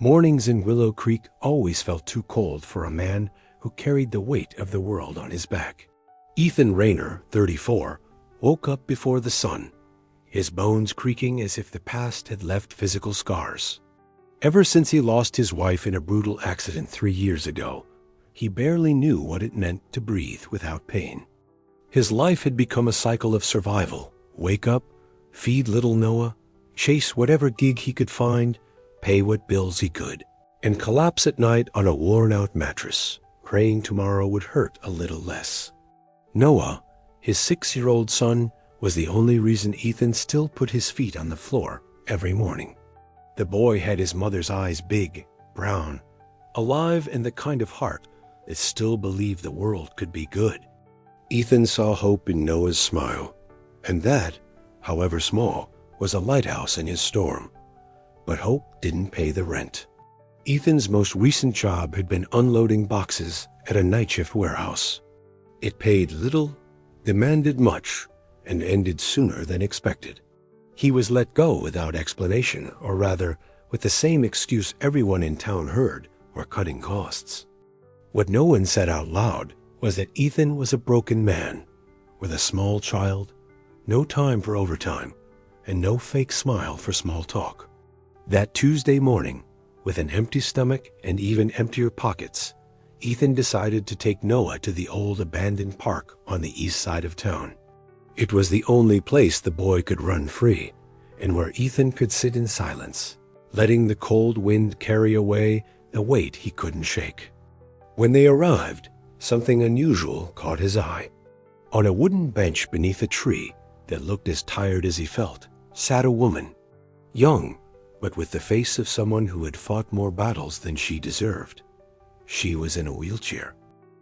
Mornings in Willow Creek always felt too cold for a man who carried the weight of the world on his back. Ethan Rayner, 34, woke up before the sun, his bones creaking as if the past had left physical scars. Ever since he lost his wife in a brutal accident 3 years ago, he barely knew what it meant to breathe without pain. His life had become a cycle of survival. Wake up, feed little Noah, chase whatever gig he could find, pay what bills he could, and collapse at night on a worn-out mattress, praying tomorrow would hurt a little less. Noah, his 6-year-old son, was the only reason Ethan still put his feet on the floor every morning. The boy had his mother's eyes big, brown, alive, and the kind of heart that still believed the world could be good. Ethan saw hope in Noah's smile, and that, however small, was a lighthouse in his storm. But hope didn't pay the rent. Ethan's most recent job had been unloading boxes at a night shift warehouse. It paid little, demanded much, and ended sooner than expected. He was let go without explanation, or rather, with the same excuse everyone in town heard: we're cutting costs. What no one said out loud was that Ethan was a broken man, with a small child, no time for overtime, and no fake smile for small talk. That Tuesday morning, with an empty stomach and even emptier pockets, Ethan decided to take Noah to the old abandoned park on the east side of town. It was the only place the boy could run free, and where Ethan could sit in silence, letting the cold wind carry away the weight he couldn't shake. When they arrived, something unusual caught his eye. On a wooden bench beneath a tree that looked as tired as he felt, sat a woman, young, but with the face of someone who had fought more battles than she deserved. She was in a wheelchair.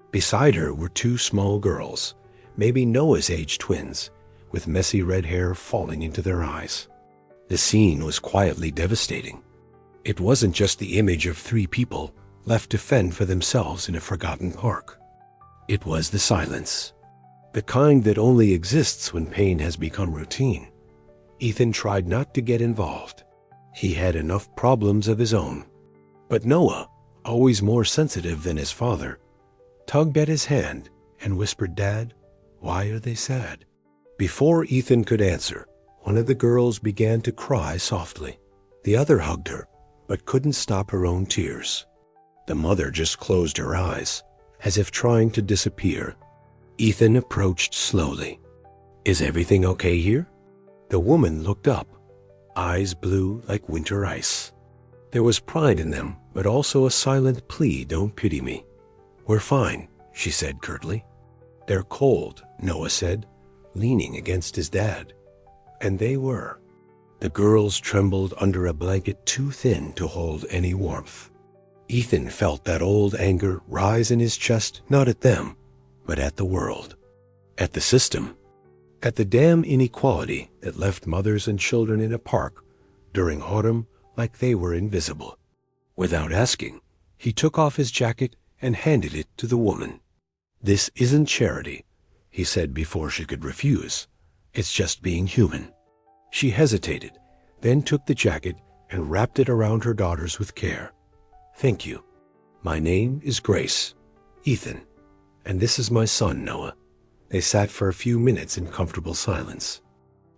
Beside her were 2 small girls, maybe Noah's age twins, with messy red hair falling into their eyes. The scene was quietly devastating. It wasn't just the image of 3 people left to fend for themselves in a forgotten park. It was the silence, the kind that only exists when pain has become routine. Ethan tried not to get involved. He had enough problems of his own. But Noah, always more sensitive than his father, tugged at his hand and whispered, "Dad, why are they sad?" Before Ethan could answer, one of the girls began to cry softly. The other hugged her, but couldn't stop her own tears. The mother just closed her eyes, as if trying to disappear. Ethan approached slowly. "Is everything okay here?" The woman looked up, eyes blue like winter ice. There was pride in them, but also a silent plea, "Don't pity me." "We're fine," she said curtly. "They're cold," Noah said, leaning against his dad. And they were. The girls trembled under a blanket too thin to hold any warmth. Ethan felt that old anger rise in his chest, not at them, but at the world, at the system, at the damn inequality that left mothers and children in a park during autumn like they were invisible. Without asking, he took off his jacket and handed it to the woman. "This isn't charity," he said before she could refuse. "It's just being human." She hesitated, then took the jacket and wrapped it around her daughters with care. "Thank you. My name is Grace, Ethan, and this is my son, Noah." They sat for a few minutes in comfortable silence.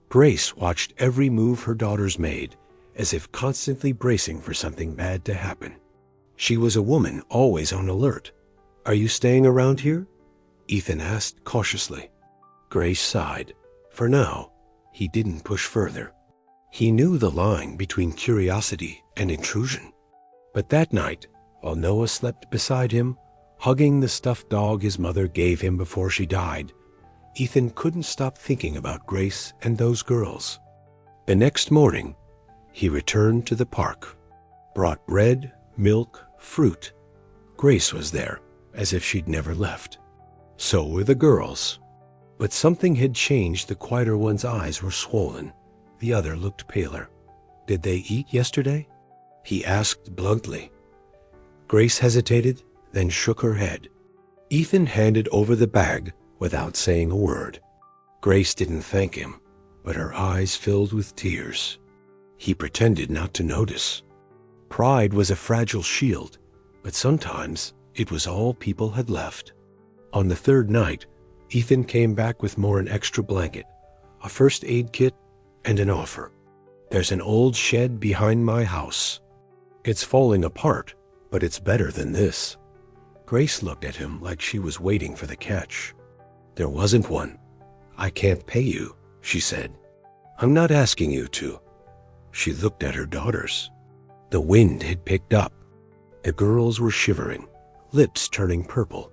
Grace watched every move her daughters made, as if constantly bracing for something bad to happen. She was a woman always on alert. "Are you staying around here?" Ethan asked cautiously. Grace sighed. For now, he didn't push further. He knew the line between curiosity and intrusion. But that night, while Noah slept beside him, hugging the stuffed dog his mother gave him before she died, Ethan couldn't stop thinking about Grace and those girls. The next morning, he returned to the park, brought bread, milk, fruit. Grace was there, as if she'd never left. So were the girls. But something had changed. The quieter one's eyes were swollen. The other looked paler. "Did they eat yesterday?" he asked bluntly. Grace hesitated, then shook her head. Ethan handed over the bag without saying a word. Grace didn't thank him, but her eyes filled with tears. He pretended not to notice. Pride was a fragile shield, but sometimes it was all people had left. On the third night, Ethan came back with more an extra blanket, a first aid kit, and an offer. "There's an old shed behind my house. It's falling apart, but it's better than this." Grace looked at him like she was waiting for the catch. "There wasn't one. I can't pay you," she said. "I'm not asking you to." She looked at her daughters. The wind had picked up. The girls were shivering, lips turning purple.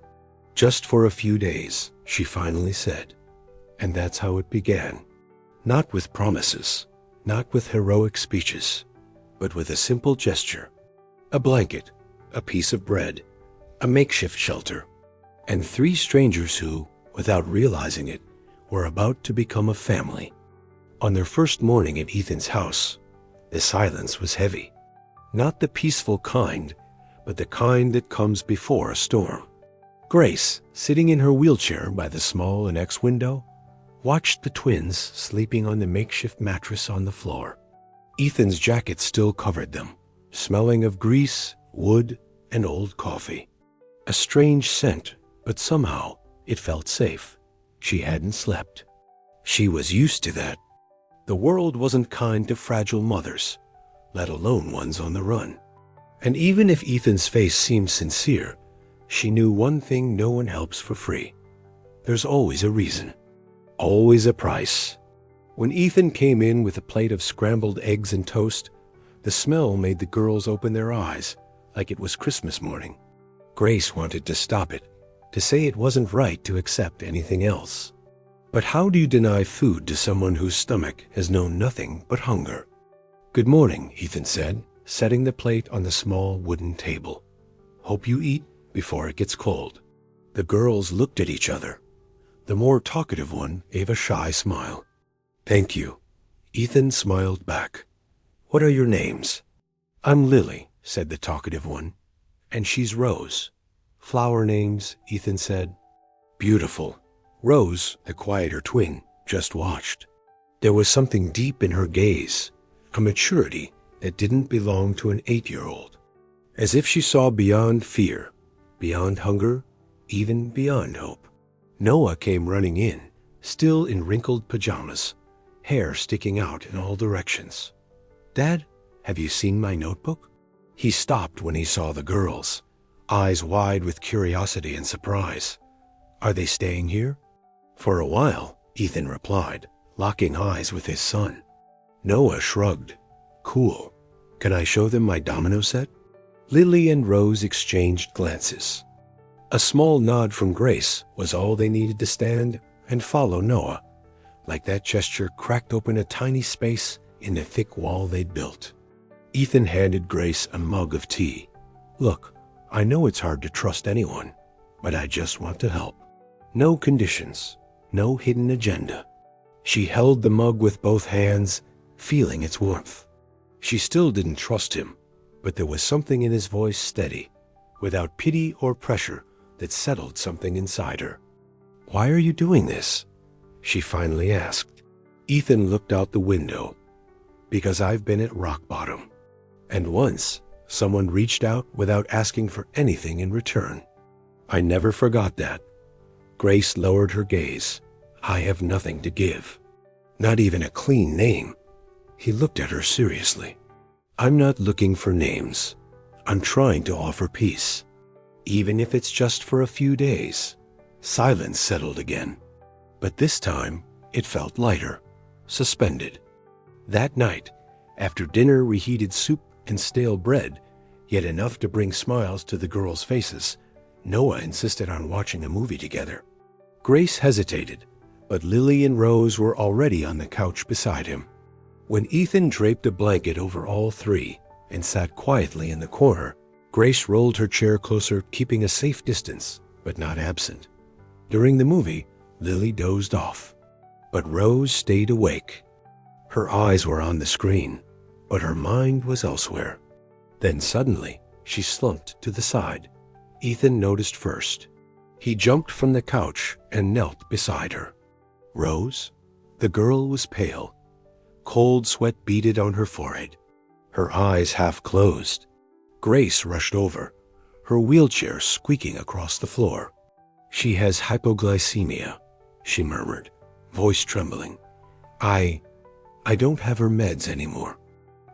"Just for a few days," she finally said. And that's how it began. Not with promises, not with heroic speeches, but with a simple gesture. A blanket, a piece of bread, a makeshift shelter, and 3 strangers who, without realizing it, were about to become a family. On their first morning at Ethan's house, the silence was heavy. Not the peaceful kind, but the kind that comes before a storm. Grace, sitting in her wheelchair by the small annex window, watched the twins sleeping on the makeshift mattress on the floor. Ethan's jacket still covered them, smelling of grease, wood, and old coffee. A strange scent, but somehow it felt safe. She hadn't slept. She was used to that. The world wasn't kind to fragile mothers, let alone ones on the run. And even if Ethan's face seemed sincere, she knew one thing: no one helps for free. There's always a reason, always a price. When Ethan came in with a plate of scrambled eggs and toast, the smell made the girls open their eyes like it was Christmas morning. Grace wanted to stop it, to say it wasn't right to accept anything else. But how do you deny food to someone whose stomach has known nothing but hunger? "Good morning," Ethan said, setting the plate on the small wooden table. "Hope you eat before it gets cold." The girls looked at each other. The more talkative one gave a shy smile. "Thank you." Ethan smiled back. "What are your names?" "I'm Lily," said the talkative one. "And she's Rose." "Flower names," Ethan said. "Beautiful." Rose, the quieter twin, just watched. There was something deep in her gaze, a maturity that didn't belong to an 8-year-old. As if she saw beyond fear, beyond hunger, even beyond hope. Noah came running in, still in wrinkled pajamas, hair sticking out in all directions. "Dad, have you seen my notebook?" He stopped when he saw the girls, eyes wide with curiosity and surprise. "Are they staying here?" "For a while," Ethan replied, locking eyes with his son. Noah shrugged. "Cool. Can I show them my domino set?" Lily and Rose exchanged glances. A small nod from Grace was all they needed to stand and follow Noah. Like that gesture cracked open a tiny space in the thick wall they'd built. Ethan handed Grace a mug of tea. "Look, I know it's hard to trust anyone, but I just want to help. No conditions, no hidden agenda." She held the mug with both hands, feeling its warmth. She still didn't trust him, but there was something in his voice steady, without pity or pressure, that settled something inside her. "Why are you doing this?" she finally asked. Ethan looked out the window. "Because I've been at rock bottom. And once, someone reached out without asking for anything in return. I never forgot that." Grace lowered her gaze. "I have nothing to give. Not even a clean name." He looked at her seriously. "I'm not looking for names. I'm trying to offer peace. Even if it's just for a few days." Silence settled again. But this time, it felt lighter, suspended. That night, after dinner reheated soup and stale bread, yet enough to bring smiles to the girls' faces, Noah insisted on watching a movie together. Grace hesitated, but Lily and Rose were already on the couch beside him. When Ethan draped a blanket over all 3 and sat quietly in the corner, Grace rolled her chair closer, keeping a safe distance, but not absent. During the movie, Lily dozed off, but Rose stayed awake. Her eyes were on the screen, but her mind was elsewhere. Then suddenly, she slumped to the side. Ethan noticed first. He jumped from the couch and knelt beside her. "Rose?" The girl was pale. Cold sweat beaded on her forehead. Her eyes half closed, Grace rushed over, her wheelchair squeaking across the floor. "She has hypoglycemia," she murmured, voice trembling. I don't have her meds anymore."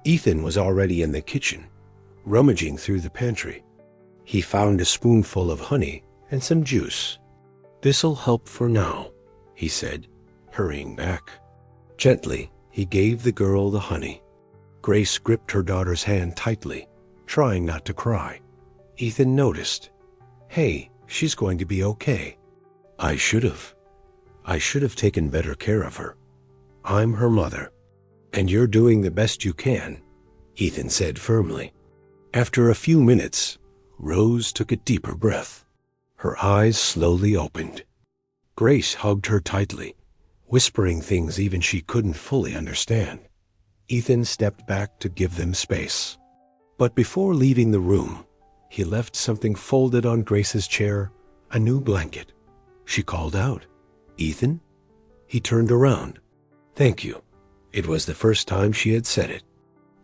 Ethan was already in the kitchen, rummaging through the pantry. He found a spoonful of honey and some juice. "This'll help for now," he said, hurrying back. Gently, he gave the girl the honey. Grace gripped her daughter's hand tightly, trying not to cry. Ethan noticed. "Hey, she's going to be okay." I should have taken better care of her. I'm her mother, and you're doing the best you can," Ethan said firmly. After a few minutes, Rose took a deeper breath. Her eyes slowly opened. Grace hugged her tightly, whispering things even she couldn't fully understand. Ethan stepped back to give them space. But before leaving the room, he left something folded on Grace's chair, a new blanket. She called out, "Ethan?" He turned around. "Thank you." It was the first time she had said it,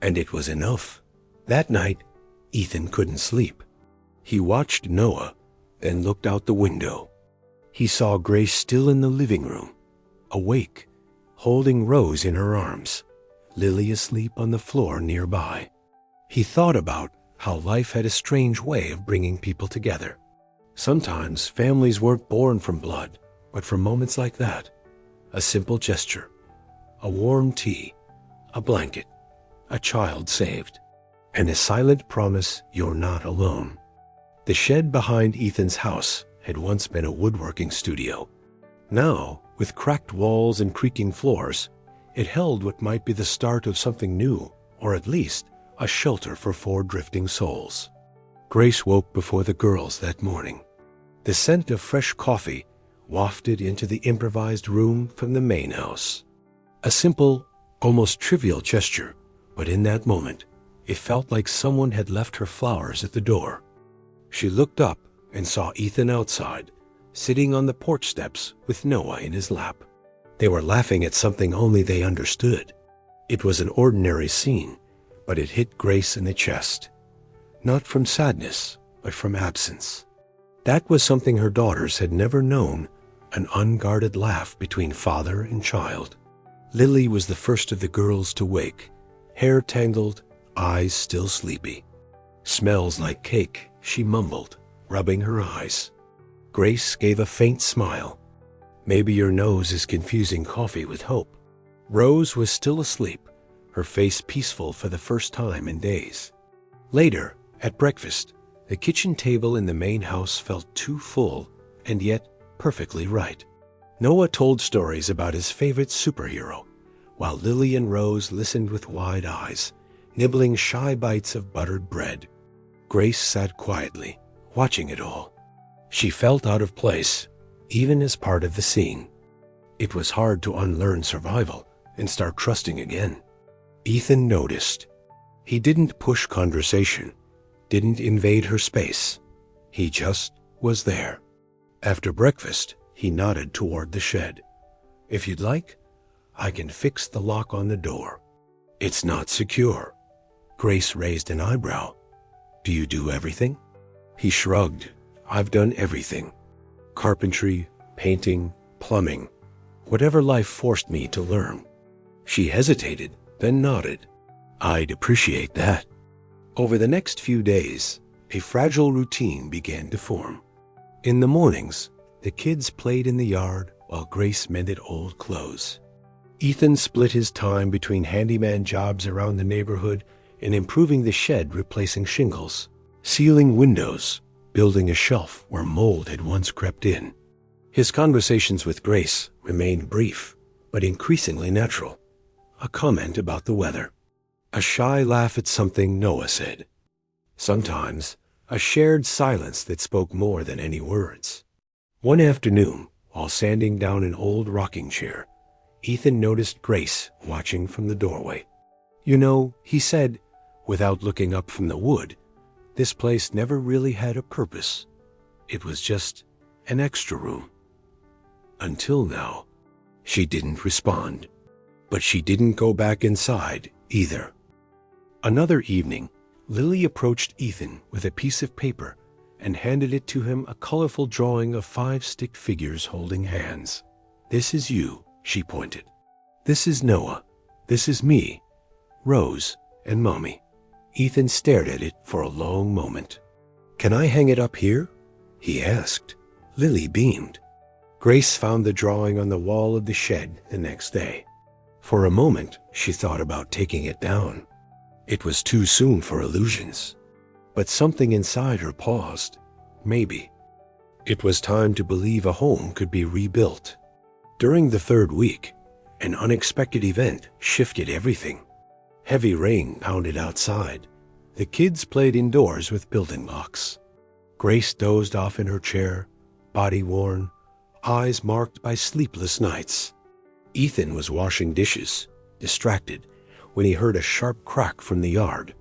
and it was enough. That night, Ethan couldn't sleep. He watched Noah, then looked out the window. He saw Grace still in the living room, awake, holding Rose in her arms, Lily asleep on the floor nearby. He thought about how life had a strange way of bringing people together. Sometimes families weren't born from blood, but from moments like that. A simple gesture, a warm tea, a blanket, a child saved, and a silent promise you're not alone. The shed behind Ethan's house had once been a woodworking studio. Now, with cracked walls and creaking floors, it held what might be the start of something new, or at least a shelter for 4 drifting souls. Grace woke before the girls that morning. The scent of fresh coffee wafted into the improvised room from the main house. A simple, almost trivial gesture, but in that moment, it felt like someone had left her flowers at the door. She looked up and saw Ethan outside, sitting on the porch steps with Noah in his lap. They were laughing at something only they understood. It was an ordinary scene, but it hit Grace in the chest. Not from sadness, but from absence. That was something her daughters had never known, an unguarded laugh between father and child. Lily was the first of the girls to wake, hair tangled, eyes still sleepy. "Smells like cake," she mumbled, rubbing her eyes. Grace gave a faint smile. "Maybe your nose is confusing coffee with hope." Rose was still asleep, her face peaceful for the first time in days. Later, at breakfast, the kitchen table in the main house felt too full and yet perfectly right. Noah told stories about his favorite superhero, while Lily and Rose listened with wide eyes, nibbling shy bites of buttered bread. Grace sat quietly, watching it all. She felt out of place, even as part of the scene. It was hard to unlearn survival and start trusting again. Ethan noticed. He didn't push conversation, didn't invade her space. He just was there. After breakfast, he nodded toward the shed. "If you'd like, I can fix the lock on the door." "It's not secure." Grace raised an eyebrow. "Do you do everything?" He shrugged. "I've done everything. Carpentry, painting, plumbing, whatever life forced me to learn." She hesitated, then nodded. "I'd appreciate that." Over the next few days, a fragile routine began to form. In the mornings, the kids played in the yard while Grace mended old clothes. Ethan split his time between handyman jobs around the neighborhood and improving the shed, replacing shingles, sealing windows, building a shelf where mold had once crept in. His conversations with Grace remained brief, but increasingly natural. A comment about the weather. A shy laugh at something Noah said. Sometimes, a shared silence that spoke more than any words. One afternoon, while sanding down an old rocking chair, Ethan noticed Grace watching from the doorway. "You know," he said, without looking up from the wood, "this place never really had a purpose. It was just an extra room. Until now." She didn't respond, but she didn't go back inside either. Another evening, Lily approached Ethan with a piece of paper and handed it to him, a colorful drawing of 5 stick figures holding hands. "This is you," she pointed. "This is Noah. This is me, Rose, and Mommy." Ethan stared at it for a long moment. "Can I hang it up here?" he asked. Lily beamed. Grace found the drawing on the wall of the shed the next day. For a moment, she thought about taking it down. It was too soon for illusions. But something inside her paused. Maybe. It was time to believe a home could be rebuilt. During the 3rd week, an unexpected event shifted everything. Heavy rain pounded outside. The kids played indoors with building blocks. Grace dozed off in her chair, body worn, eyes marked by sleepless nights. Ethan was washing dishes, distracted, when he heard a sharp crack from the yard.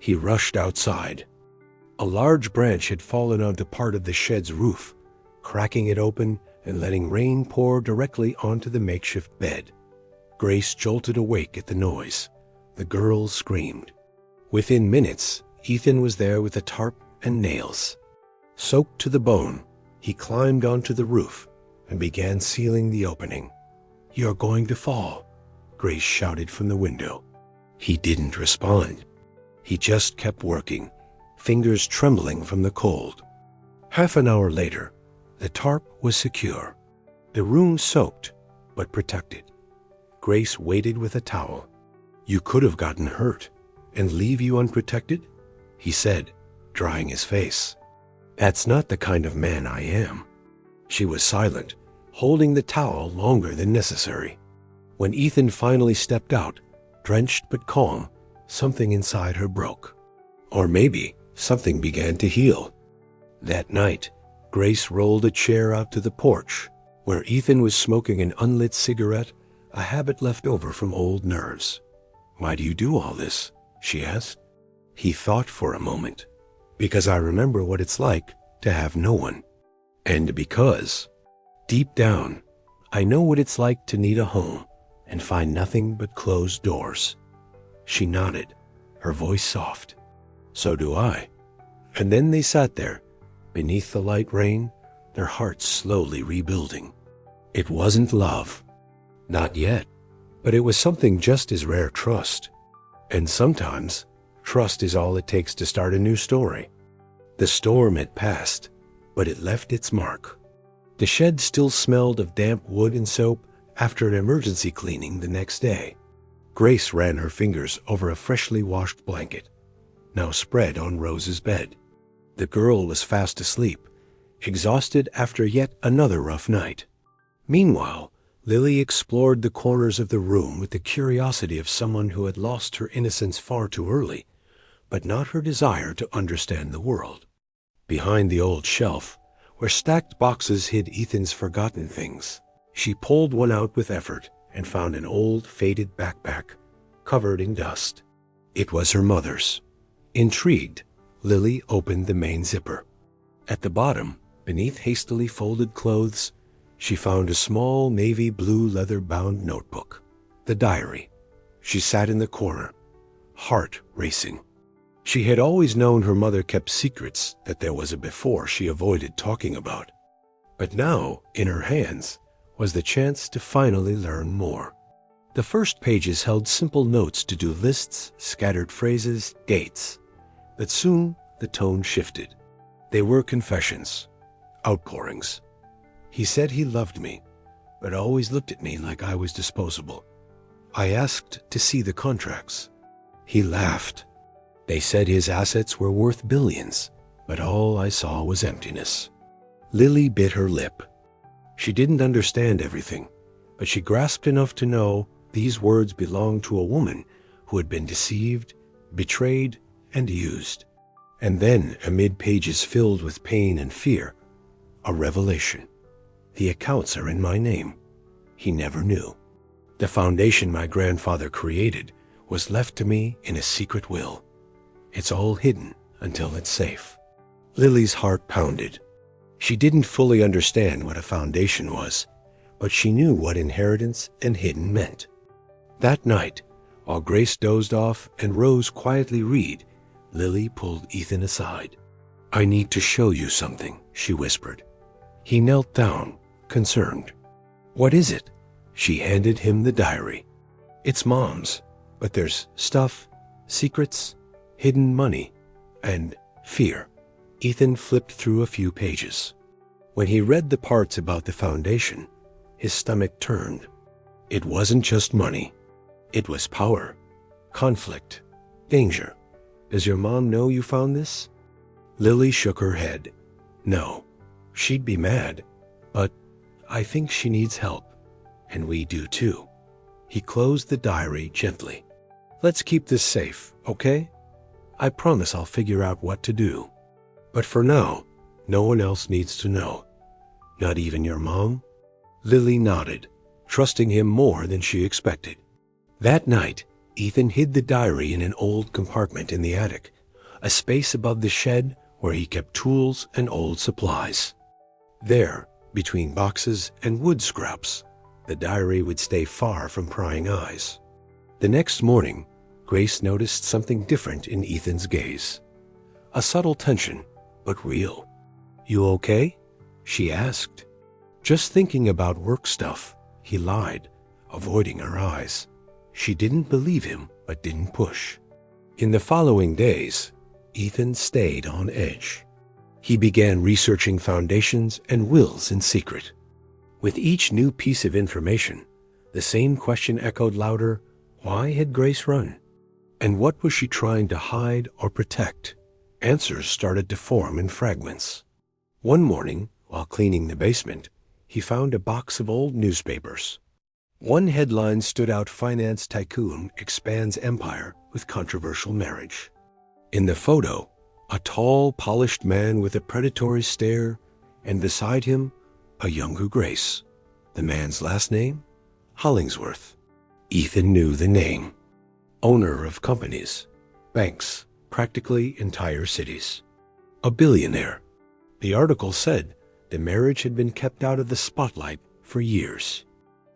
He rushed outside. A large branch had fallen onto part of the shed's roof, cracking it open and letting rain pour directly onto the makeshift bed. Grace jolted awake at the noise. The girls screamed. Within minutes, Ethan was there with a tarp and nails. Soaked to the bone, he climbed onto the roof and began sealing the opening. "You're going to fall," Grace shouted from the window. He didn't respond. He just kept working, fingers trembling from the cold. Half an hour later, the tarp was secure. The room soaked, but protected. Grace waited with a towel. "You could have gotten hurt and leave you unprotected," he said, drying his face. "That's not the kind of man I am." She was silent, holding the towel longer than necessary. When Ethan finally stepped out, drenched but calm, something inside her broke. Or maybe something began to heal. That night, Grace rolled a chair out to the porch, where Ethan was smoking an unlit cigarette, a habit left over from old nerves. "Why do you do all this?" she asked. He thought for a moment. "Because I remember what it's like to have no one. And because, deep down, I know what it's like to need a home and find nothing but closed doors." She nodded, her voice soft. "So do I." And then they sat there, beneath the light rain, their hearts slowly rebuilding. It wasn't love. Not yet. But it was something just as rare, trust. And sometimes, trust is all it takes to start a new story. The storm had passed, but it left its mark. The shed still smelled of damp wood and soap after an emergency cleaning the next day. Grace ran her fingers over a freshly washed blanket, now spread on Rose's bed. The girl was fast asleep, exhausted after yet another rough night. Meanwhile, Lily explored the corners of the room with the curiosity of someone who had lost her innocence far too early, but not her desire to understand the world. Behind the old shelf, where stacked boxes hid Ethan's forgotten things, she pulled one out with effort and found an old, faded backpack, covered in dust. It was her mother's. Intrigued, Lily opened the main zipper. At the bottom, beneath hastily folded clothes, she found a small navy blue leather-bound notebook, the diary. She sat in the corner, heart racing. She had always known her mother kept secrets that there was a before she avoided talking about. But now, in her hands, was the chance to finally learn more. The first pages held simple notes, to-do lists, scattered phrases, dates. But soon the tone shifted. They were confessions, outpourings. He said he loved me, but always looked at me like I was disposable. I asked to see the contracts. He laughed. They said his assets were worth billions, but all I saw was emptiness. Lily bit her lip. She didn't understand everything, but she grasped enough to know these words belonged to a woman who had been deceived, betrayed, and used. And then, amid pages filled with pain and fear, a revelation. The accounts are in my name. He never knew. The foundation my grandfather created was left to me in a secret will. It's all hidden until it's safe. Lily's heart pounded. She didn't fully understand what a foundation was, but she knew what inheritance and hidden meant. That night, while Grace dozed off and Rose quietly read, Lily pulled Ethan aside. "I need to show you something," she whispered. He knelt down, concerned. "What is it?" She handed him the diary. "It's Mom's, but there's stuff, secrets, hidden money, and fear." Ethan flipped through a few pages. When he read the parts about the foundation, his stomach turned. It wasn't just money. It was power, conflict, danger. "Does your mom know you found this?" Lily shook her head. "No, she'd be mad, but I think she needs help, and we do too." He closed the diary gently. "Let's keep this safe, okay? I promise I'll figure out what to do. But for now, no one else needs to know. Not even your mom?" Lily nodded, trusting him more than she expected. That night, Ethan hid the diary in an old compartment in the attic, a space above the shed where he kept tools and old supplies. There, between boxes and wood scraps, the diary would stay far from prying eyes. The next morning, Grace noticed something different in Ethan's gaze. A subtle tension, but real. "You okay?" she asked. "Just thinking about work stuff," he lied, avoiding her eyes. She didn't believe him, but didn't push. In the following days, Ethan stayed on edge. He began researching foundations and wills in secret. With each new piece of information, the same question echoed louder: why had Grace run? And what was she trying to hide or protect? Answers started to form in fragments. One morning, while cleaning the basement, he found a box of old newspapers. One headline stood out: "Finance Tycoon Expands Empire with Controversial Marriage." In the photo, a tall, polished man with a predatory stare, and beside him, a younger Grace. The man's last name? Hollingsworth. Ethan knew the name. Owner of companies, banks, practically entire cities. A billionaire. The article said the marriage had been kept out of the spotlight for years,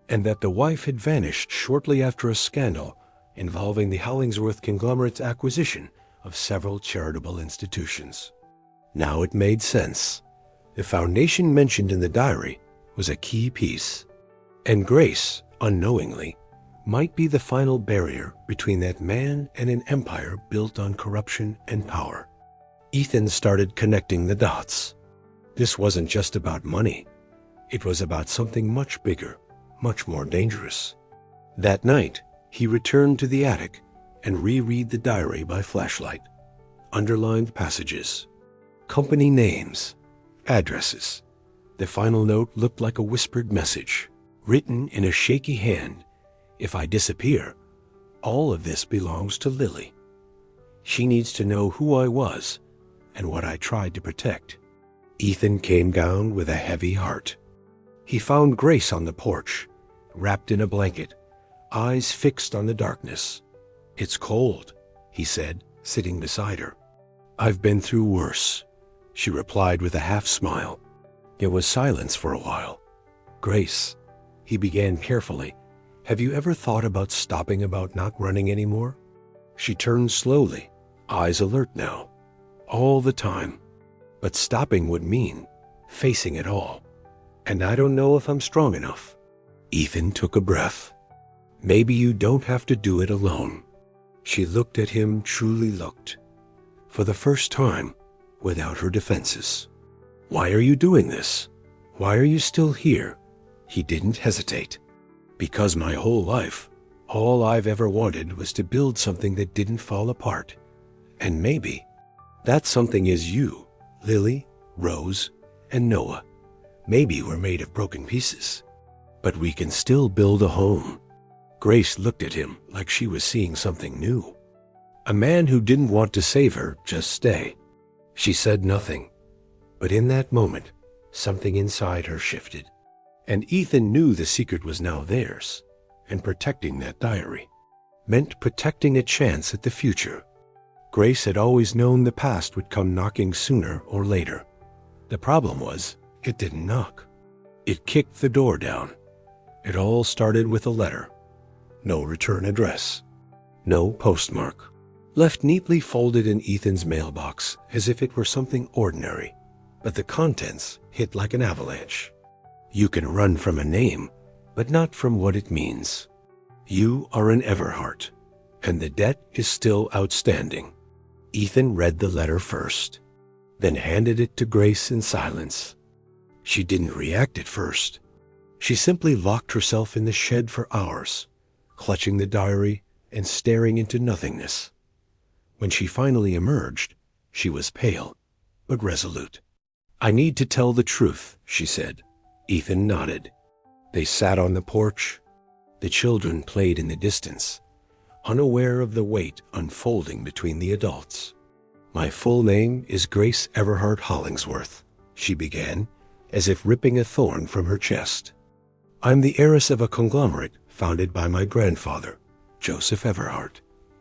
and that the wife had vanished shortly after a scandal involving the Hollingsworth conglomerate's acquisition of several charitable institutions. Now it made sense. The foundation mentioned in the diary was a key piece, and Grace, unknowingly, might be the final barrier between that man and an empire built on corruption and power. Ethan started connecting the dots. This wasn't just about money. It was about something much bigger, much more dangerous. That night, he returned to the attic and reread the diary by flashlight. Underlined passages, company names, addresses. The final note looked like a whispered message, written in a shaky hand: "If I disappear, all of this belongs to Lily. She needs to know who I was and what I tried to protect." Ethan came down with a heavy heart. He found Grace on the porch, wrapped in a blanket, eyes fixed on the darkness. "It's cold," he said, sitting beside her. "I've been through worse," she replied with a half-smile. There was silence for a while. "Grace," he began carefully, "have you ever thought about stopping, about not running anymore?" She turned slowly, eyes alert now. "All the time. But stopping would mean facing it all. And I don't know if I'm strong enough." Ethan took a breath. "Maybe you don't have to do it alone." She looked at him, truly looked. For the first time, without her defenses. "Why are you doing this? Why are you still here?" He didn't hesitate. "Because my whole life, all I've ever wanted was to build something that didn't fall apart. And maybe that something is you, Lily, Rose, and Noah. Maybe we're made of broken pieces, but we can still build a home." Grace looked at him like she was seeing something new. A man who didn't want to save her, just stay. She said nothing, but in that moment, something inside her shifted. And Ethan knew the secret was now theirs, and protecting that diary meant protecting a chance at the future. Grace had always known the past would come knocking sooner or later. The problem was, it didn't knock. It kicked the door down. It all started with a letter. No return address. No postmark. left neatly folded in Ethan's mailbox as if it were something ordinary, but the contents hit like an avalanche. You can run from a name, but not from what it means. You are an Everhart, and the debt is still outstanding. Ethan read the letter first, then handed it to Grace in silence. She didn't react at first. She simply locked herself in the shed for hours, clutching the diary and staring into nothingness. When she finally emerged, she was pale, but resolute. "I need to tell the truth," she said. Ethan nodded. They sat on the porch. The children played in the distance, unaware of the weight unfolding between the adults. "My full name is Grace Everhart Hollingsworth," she began, as if ripping a thorn from her chest. "I'm the heiress of a conglomerate founded by my grandfather, Joseph Everhart.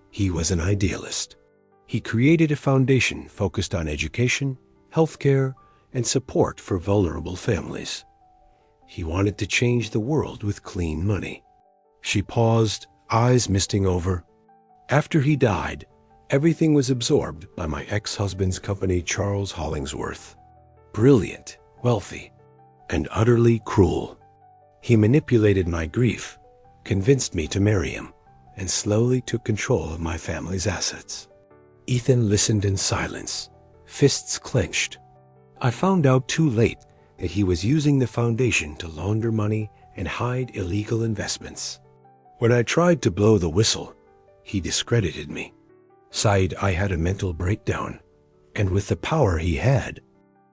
He was an idealist. He created a foundation focused on education, healthcare, and support for vulnerable families. He wanted to change the world with clean money." She paused, eyes misting over. "After he died, everything was absorbed by my ex-husband's company, Charles Hollingsworth. Brilliant, wealthy, and utterly cruel. He manipulated my grief, convinced me to marry him, and slowly took control of my family's assets." Ethan listened in silence, fists clenched. "I found out too late that he was using the foundation to launder money and hide illegal investments. When I tried to blow the whistle, he discredited me. Said I had a mental breakdown, and with the power he had,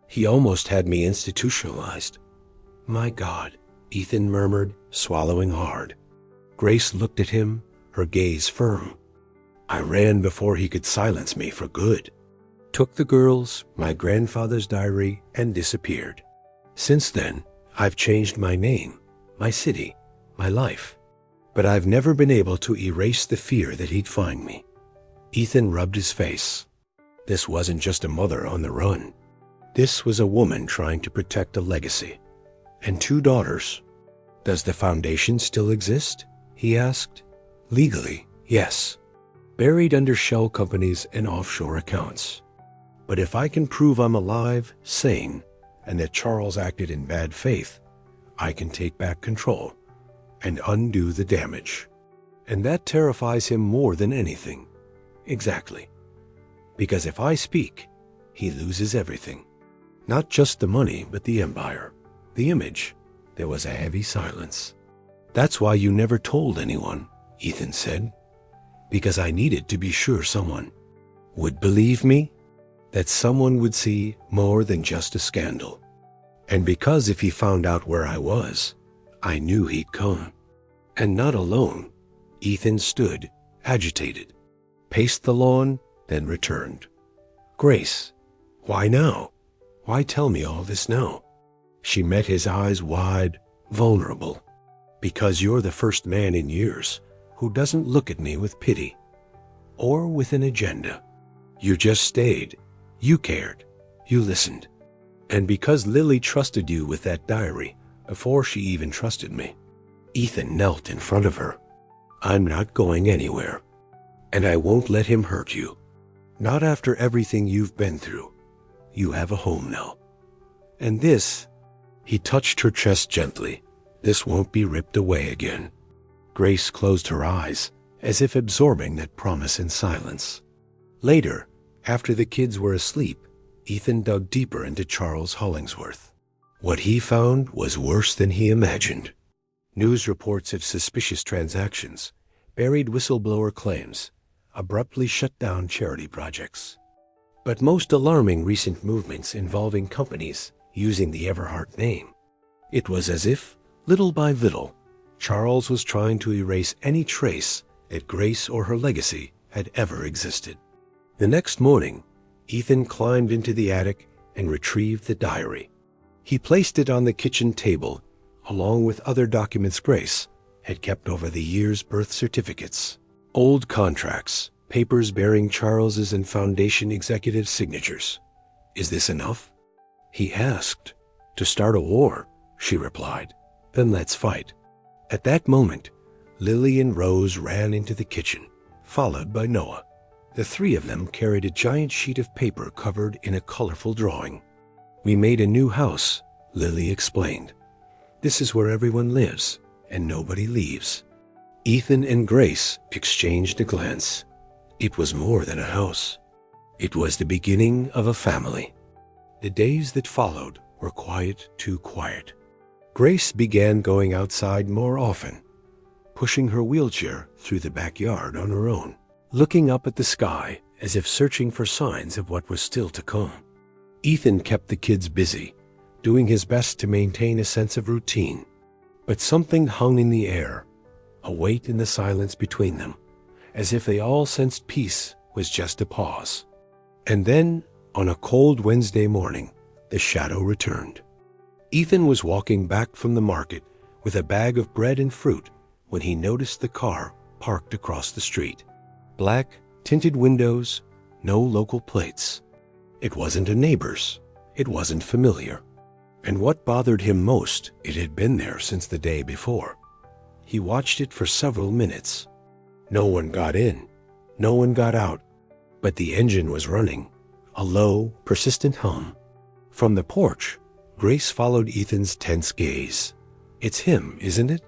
he almost had me institutionalized." "My God," Ethan murmured, swallowing hard. Grace looked at him, her gaze firm. "I ran before he could silence me for good. Took the girls, my grandfather's diary, and disappeared. Since then, I've changed my name, my city, my life. But I've never been able to erase the fear that he'd find me." Ethan rubbed his face. This wasn't just a mother on the run. This was a woman trying to protect a legacy. And 2 daughters. "Does the foundation still exist?" he asked. "Legally, yes. Buried under shell companies and offshore accounts. But if I can prove I'm alive, sane, and that Charles acted in bad faith, I can take back control and undo the damage. And that terrifies him more than anything." "Exactly. Because if I speak, he loses everything. Not just the money, but the empire, the image." There was a heavy silence. "That's why you never told anyone," Ethan said. "Because I needed to be sure someone would believe me, that someone would see more than just a scandal. And because if he found out where I was, I knew he'd come. And not alone." Ethan stood, agitated, paced the lawn, then returned. "Grace, why now? Why tell me all this now?" She met his eyes wide, vulnerable. "Because you're the first man in years who doesn't look at me with pity or with an agenda. You just stayed. You cared. You listened. And because Lily trusted you with that diary before she even trusted me." Ethan knelt in front of her. "I'm not going anywhere. And I won't let him hurt you. Not after everything you've been through. You have a home now. And this," he touched her chest gently, "this won't be ripped away again." Grace closed her eyes, as if absorbing that promise in silence. Later, after the kids were asleep, Ethan dug deeper into Charles Hollingsworth. What he found was worse than he imagined. News reports of suspicious transactions, buried whistleblower claims, abruptly shut down charity projects. But most alarming, recent movements involving companies using the Everhart name. It was as if, little by little, Charles was trying to erase any trace that Grace or her legacy had ever existed. The next morning, Ethan climbed into the attic and retrieved the diary. He placed it on the kitchen table, along with other documents Grace had kept over the years, birth certificates, old contracts, papers bearing Charles's and Foundation executive signatures. "Is this enough?" he asked. "To start a war," she replied. "Then let's fight." At that moment, Lily and Rose ran into the kitchen, followed by Noah. The three of them carried a giant sheet of paper covered in a colorful drawing. "We made a new house," Lily explained. "This is where everyone lives, and nobody leaves." Ethan and Grace exchanged a glance. It was more than a house. It was the beginning of a family. The days that followed were quiet, too quiet. Grace began going outside more often, pushing her wheelchair through the backyard on her own, looking up at the sky as if searching for signs of what was still to come. Ethan kept the kids busy, doing his best to maintain a sense of routine. But something hung in the air, a weight in the silence between them, as if they all sensed peace was just a pause. And then, on a cold Wednesday morning, the shadow returned. Ethan was walking back from the market with a bag of bread and fruit when he noticed the car parked across the street. Black, tinted windows, no local plates. It wasn't a neighbor's. It wasn't familiar. And what bothered him most, it had been there since the day before. He watched it for several minutes. No one got in. No one got out. But the engine was running, a low, persistent hum. From the porch, Grace followed Ethan's tense gaze. "It's him, isn't it?"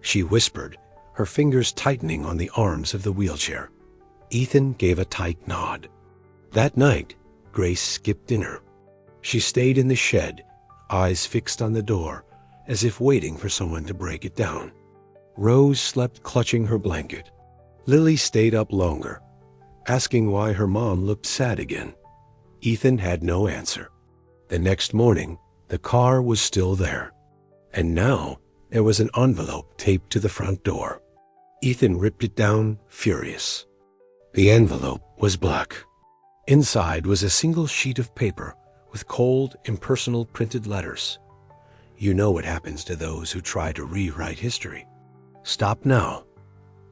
she whispered, her fingers tightening on the arms of the wheelchair. Ethan gave a tight nod. That night, Grace skipped dinner. She stayed in the shed, eyes fixed on the door, as if waiting for someone to break it down. Rose slept clutching her blanket. Lily stayed up longer, asking why her mom looked sad again. Ethan had no answer. The next morning, the car was still there. And now, there was an envelope taped to the front door. Ethan ripped it down, furious. The envelope was black. Inside was a single sheet of paper with cold, impersonal printed letters. "You know what happens to those who try to rewrite history. Stop now,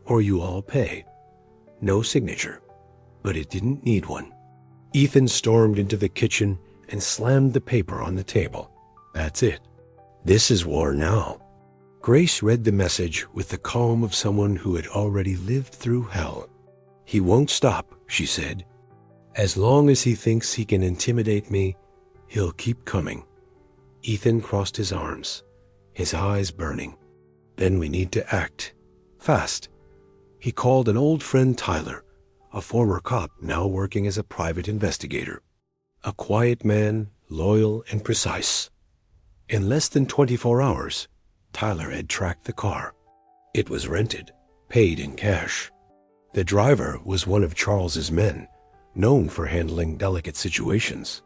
or you all pay." No signature, but it didn't need one. Ethan stormed into the kitchen and slammed the paper on the table. That's it. This is war now. Grace read the message with the calm of someone who had already lived through hell. "He won't stop," she said. "As long as he thinks he can intimidate me, he'll keep coming." Ethan crossed his arms, his eyes burning. "Then we need to act. Fast." He called an old friend, Tyler, a former cop now working as a private investigator. A quiet man, loyal and precise. In less than 24 hours, Tyler had tracked the car. It was rented, paid in cash. The driver was one of Charles's men, known for handling delicate situations.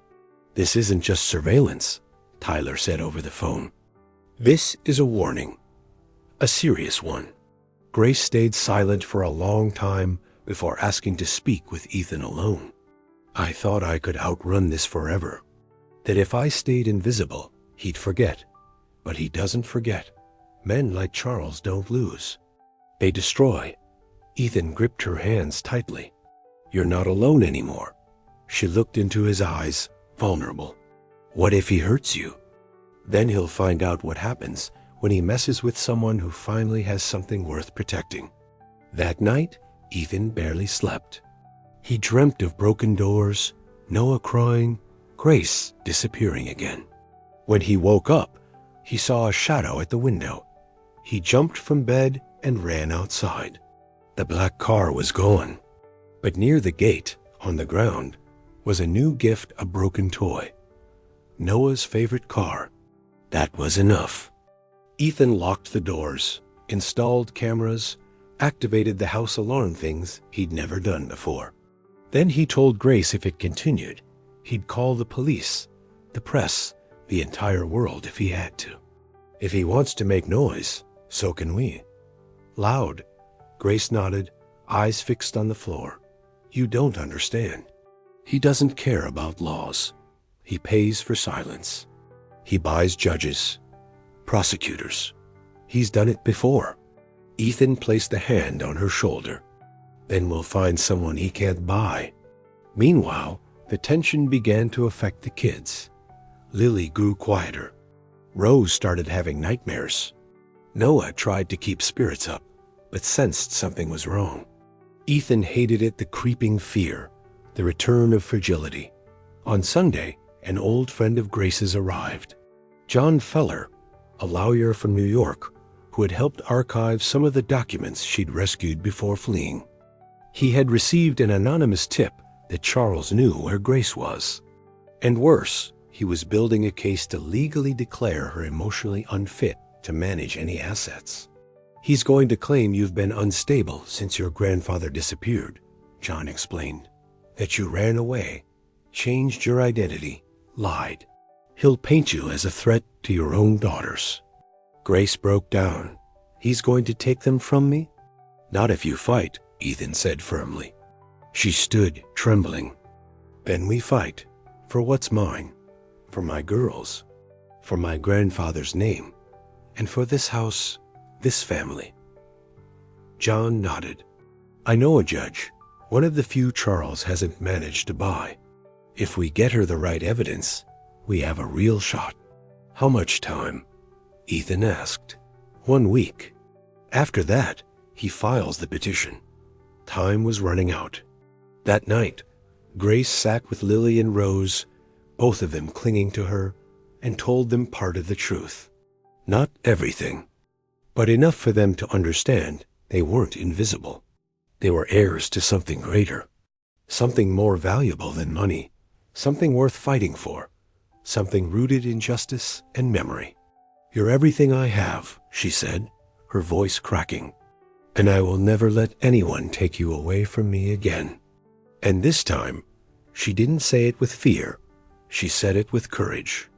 "This isn't just surveillance," Tyler said over the phone. "This is a warning. A serious one." Grace stayed silent for a long time before asking to speak with Ethan alone. "I thought I could outrun this forever. That if I stayed invisible, he'd forget. But he doesn't forget. Men like Charles don't lose. They destroy." Ethan gripped her hands tightly. "You're not alone anymore." She looked into his eyes, vulnerable. "What if he hurts you? Then he'll find out what happens when he messes with someone who finally has something worth protecting." That night, Ethan barely slept. He dreamt of broken doors, Noah crying, Grace disappearing again. When he woke up, he saw a shadow at the window. He jumped from bed and ran outside. The black car was gone. But near the gate, on the ground, was a new gift, a broken toy. Noah's favorite car. That was enough. Ethan locked the doors, installed cameras, activated the house alarm, things he'd never done before. Then he told Grace if it continued, he'd call the police, the press, the entire world if he had to. "If he wants to make noise, so can we." Loud. Grace nodded, eyes fixed on the floor. "You don't understand. He doesn't care about laws. He pays for silence. He buys judges, prosecutors. He's done it before." Ethan placed a hand on her shoulder. "Then we'll find someone he can't buy." Meanwhile, the tension began to affect the kids. Lily grew quieter. Rose started having nightmares. Noah tried to keep spirits up, but sensed something was wrong. Ethan hated it, the creeping fear, the return of fragility. On Sunday, an old friend of Grace's arrived. John Feller, a lawyer from New York, who had helped archive some of the documents she'd rescued before fleeing. He had received an anonymous tip that Charles knew where Grace was. And worse, he was building a case to legally declare her emotionally unfit to manage any assets. "He's going to claim you've been unstable since your grandfather disappeared," John explained. "That you ran away, changed your identity, lied. He'll paint you as a threat to your own daughters." Grace broke down. "He's going to take them from me?" "Not if you fight," Ethan said firmly. She stood, trembling. "Then we fight. For what's mine? For my girls. For my grandfather's name. And for this house, this family." John nodded. "I know a judge, one of the few Charles hasn't managed to buy. If we get her the right evidence, we have a real shot." "How much time?" Ethan asked. "1 week. After that, he files the petition." Time was running out. That night, Grace sat with Lily and Rose, both of them clinging to her, and told them part of the truth. Not everything, but enough for them to understand they weren't invisible. They were heirs to something greater, something more valuable than money, something worth fighting for, something rooted in justice and memory. "You're everything I have," she said, her voice cracking, "and I will never let anyone take you away from me again." And this time, she didn't say it with fear, she said it with courage.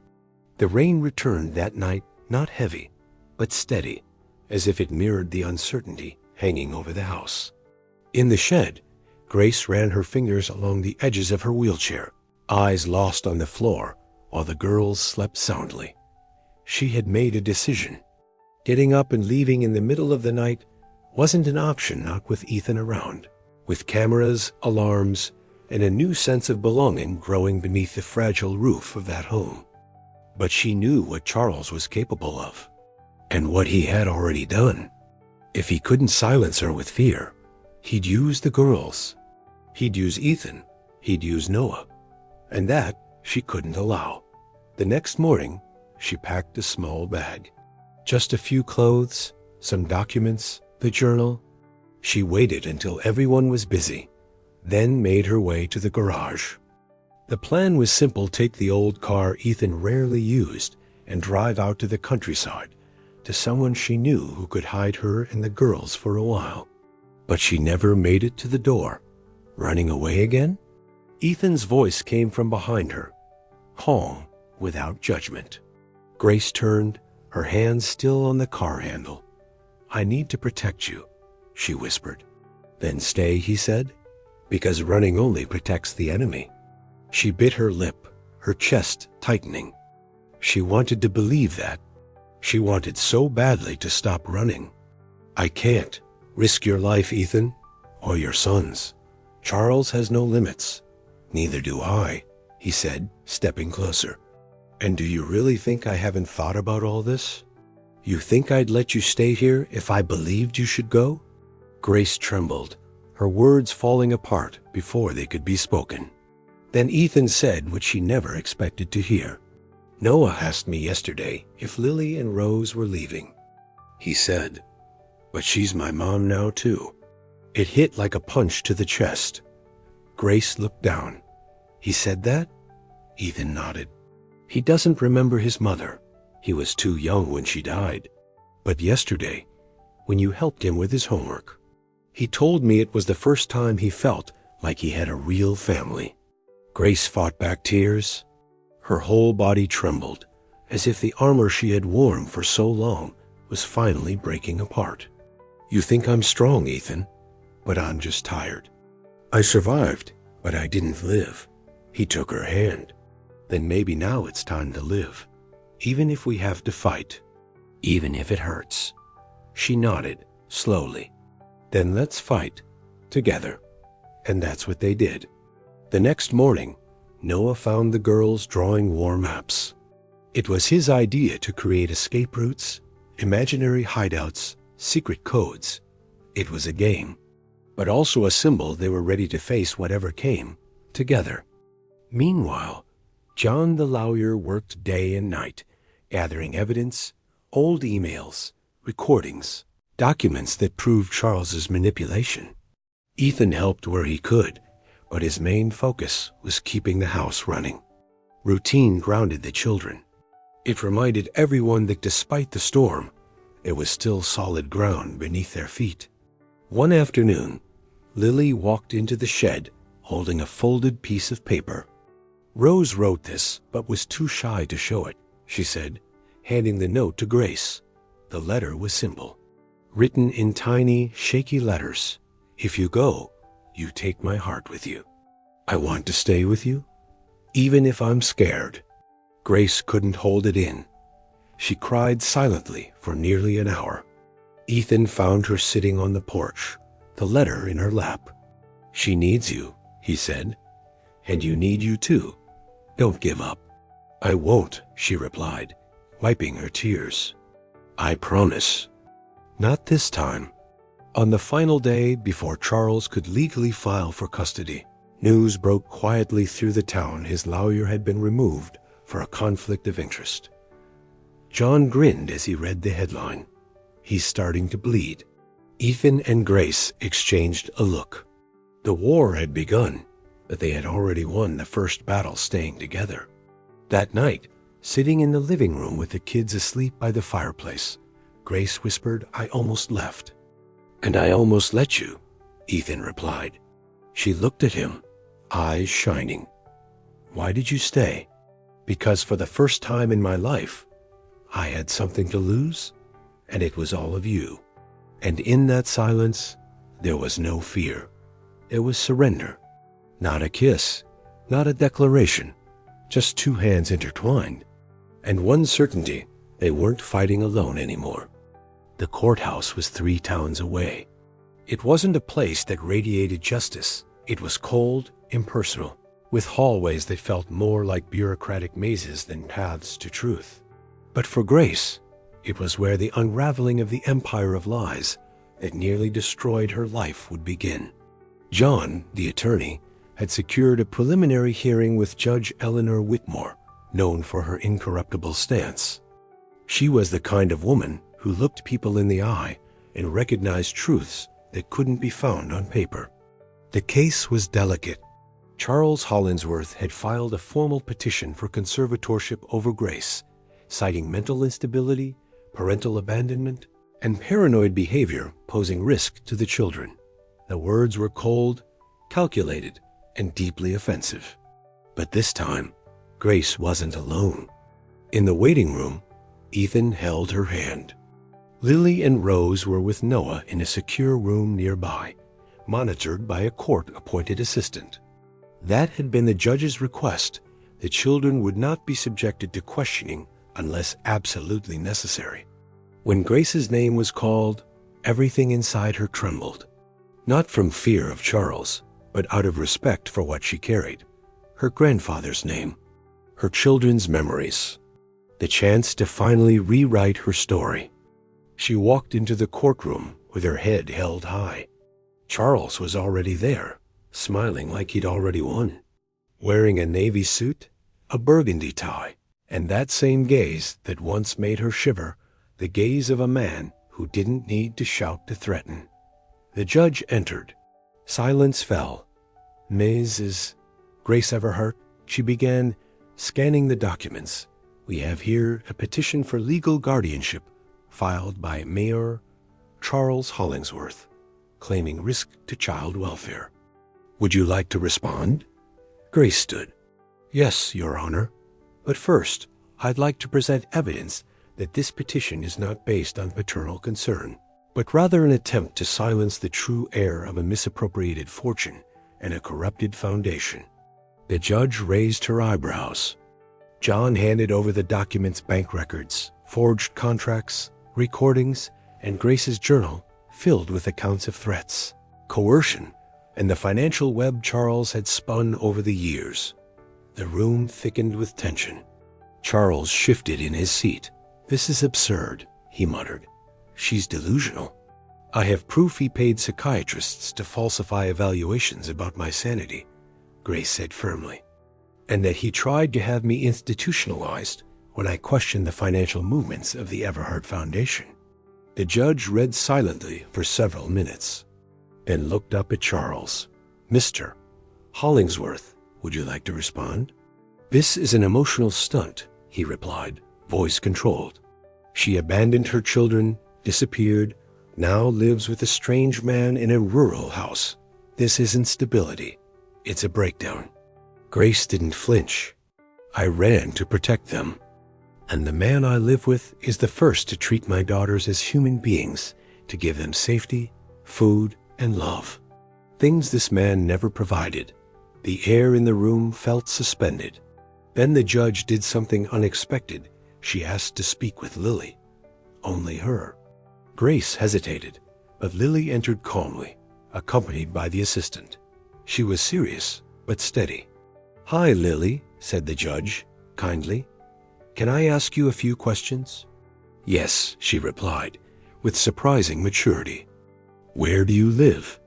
The rain returned that night, not heavy, but steady, as if it mirrored the uncertainty hanging over the house. In the shed, Grace ran her fingers along the edges of her wheelchair, eyes lost on the floor, while the girls slept soundly. She had made a decision. Getting up and leaving in the middle of the night wasn't an option, not with Ethan around, with cameras, alarms, and a new sense of belonging growing beneath the fragile roof of that home. But she knew what Charles was capable of, and what he had already done. If he couldn't silence her with fear, he'd use the girls. He'd use Ethan. He'd use Noah. And that she couldn't allow. The next morning, she packed a small bag. Just a few clothes, some documents, the journal. She waited until everyone was busy, then made her way to the garage. The plan was simple: take the old car Ethan rarely used and drive out to the countryside, to someone she knew who could hide her and the girls for a while. But she never made it to the door. Running away again? Ethan's voice came from behind her, calm, without judgment. Grace turned, her hands still on the car handle. "I need to protect you," she whispered. "Then stay," he said, "because running only protects the enemy." She bit her lip, her chest tightening. She wanted to believe that. She wanted so badly to stop running. "I can't risk your life, Ethan, or your son's. Charles has no limits. Neither do I," he said, stepping closer. "And do you really think I haven't thought about all this? You think I'd let you stay here if I believed you should go?" Grace trembled, her words falling apart before they could be spoken. Then Ethan said what she never expected to hear. "Noah asked me yesterday if Lily and Rose were leaving. He said, but she's my mom now too." It hit like a punch to the chest. Grace looked down. "He said that?" Ethan nodded. "He doesn't remember his mother. He was too young when she died. But yesterday, when you helped him with his homework, he told me it was the first time he felt like he had a real family." Grace fought back tears. Her whole body trembled, as if the armor she had worn for so long was finally breaking apart. "You think I'm strong, Ethan, but I'm just tired. I survived, but I didn't live." He took her hand. "Then maybe now it's time to live, even if we have to fight, even if it hurts." She nodded, slowly. "Then let's fight, together." And that's what they did. The next morning, Noah found the girls drawing war maps. It was his idea to create escape routes, imaginary hideouts, secret codes. It was a game. but also a symbol they were ready to face whatever came, together. Meanwhile, John the lawyer worked day and night, gathering evidence, old emails, recordings, documents that proved Charles's manipulation. Ethan helped where he could, but his main focus was keeping the house running. Routine grounded the children. It reminded everyone that despite the storm, there was still solid ground beneath their feet. One afternoon, Lily walked into the shed holding a folded piece of paper. "Rose wrote this, but was too shy to show it," she said, handing the note to Grace. The letter was simple, written in tiny, shaky letters. "If you go, you take my heart with you. I want to stay with you, even if I'm scared." Grace couldn't hold it in. She cried silently for nearly an hour. Ethan found her sitting on the porch, the letter in her lap. "She needs you," he said, "and you need you too. Don't give up." "I won't," she replied, wiping her tears. "I promise." Not this time. On the final day before Charles could legally file for custody, news broke quietly through the town his lawyer had been removed for a conflict of interest. John grinned as he read the headline. "He's starting to bleed." Ethan and Grace exchanged a look. The war had begun, but they had already won the first battle staying together. That night, sitting in the living room with the kids asleep by the fireplace, Grace whispered, "I almost left." "And I almost let you," Ethan replied. She looked at him, eyes shining. "Why did you stay?" "Because for the first time in my life, I had something to lose, and it was all of you." And in that silence, there was no fear. There was surrender. Not a kiss, not a declaration, just two hands intertwined. And one certainty, they weren't fighting alone anymore. The courthouse was 3 towns away. It wasn't a place that radiated justice. It was cold, impersonal, with hallways that felt more like bureaucratic mazes than paths to truth. But for Grace, it was where the unraveling of the empire of lies that nearly destroyed her life would begin. John, the attorney, had secured a preliminary hearing with Judge Eleanor Whitmore, known for her incorruptible stance. She was the kind of woman who looked people in the eye and recognized truths that couldn't be found on paper. The case was delicate. Charles Hollingsworth had filed a formal petition for conservatorship over Grace, citing mental instability, parental abandonment, and paranoid behavior posing risk to the children. The words were cold, calculated, and deeply offensive. But this time, Grace wasn't alone. In the waiting room, Ethan held her hand. Lily and Rose were with Noah in a secure room nearby, monitored by a court-appointed assistant. That had been the judge's request. The children would not be subjected to questioning unless absolutely necessary. When Grace's name was called, everything inside her trembled. Not from fear of Charles, but out of respect for what she carried. Her grandfather's name, her children's memories, the chance to finally rewrite her story. She walked into the courtroom with her head held high. Charles was already there, smiling like he'd already won, wearing a navy suit, a burgundy tie, and that same gaze that once made her shiver, the gaze of a man who didn't need to shout to threaten. The judge entered. Silence fell. Mrs. Grace Everhart, she began, scanning the documents. "We have here a petition for legal guardianship filed by Mayor Charles Hollingsworth, claiming risk to child welfare. Would you like to respond?" Grace stood. "Yes, Your Honor. But first, I'd like to present evidence that this petition is not based on paternal concern, but rather an attempt to silence the true heir of a misappropriated fortune and a corrupted foundation." The judge raised her eyebrows. John handed over the documents, bank records, forged contracts, recordings, and Grace's journal filled with accounts of threats, coercion, and the financial web Charles had spun over the years. The room thickened with tension. Charles shifted in his seat. "This is absurd," he muttered. "She's delusional." I have proof he paid psychiatrists to falsify evaluations about my sanity, Grace said firmly, and that he tried to have me institutionalized when I questioned the financial movements of the Everhart Foundation. The judge read silently for several minutes, then looked up at Charles. Mr. Hollingsworth, would you like to respond? This is an emotional stunt, he replied, voice controlled. She abandoned her children, disappeared, now lives with a strange man in a rural house. This isn't stability. It's a breakdown. Grace didn't flinch. I ran to protect them. And the man I live with is the first to treat my daughters as human beings, to give them safety, food, and love. Things this man never provided. The air in the room felt suspended. Then the judge did something unexpected. She asked to speak with Lily. Only her. Grace hesitated, but Lily entered calmly, accompanied by the assistant. She was serious, but steady. Hi, Lily, said the judge, kindly. Can I ask you a few questions? Yes, she replied, with surprising maturity. Where do you live?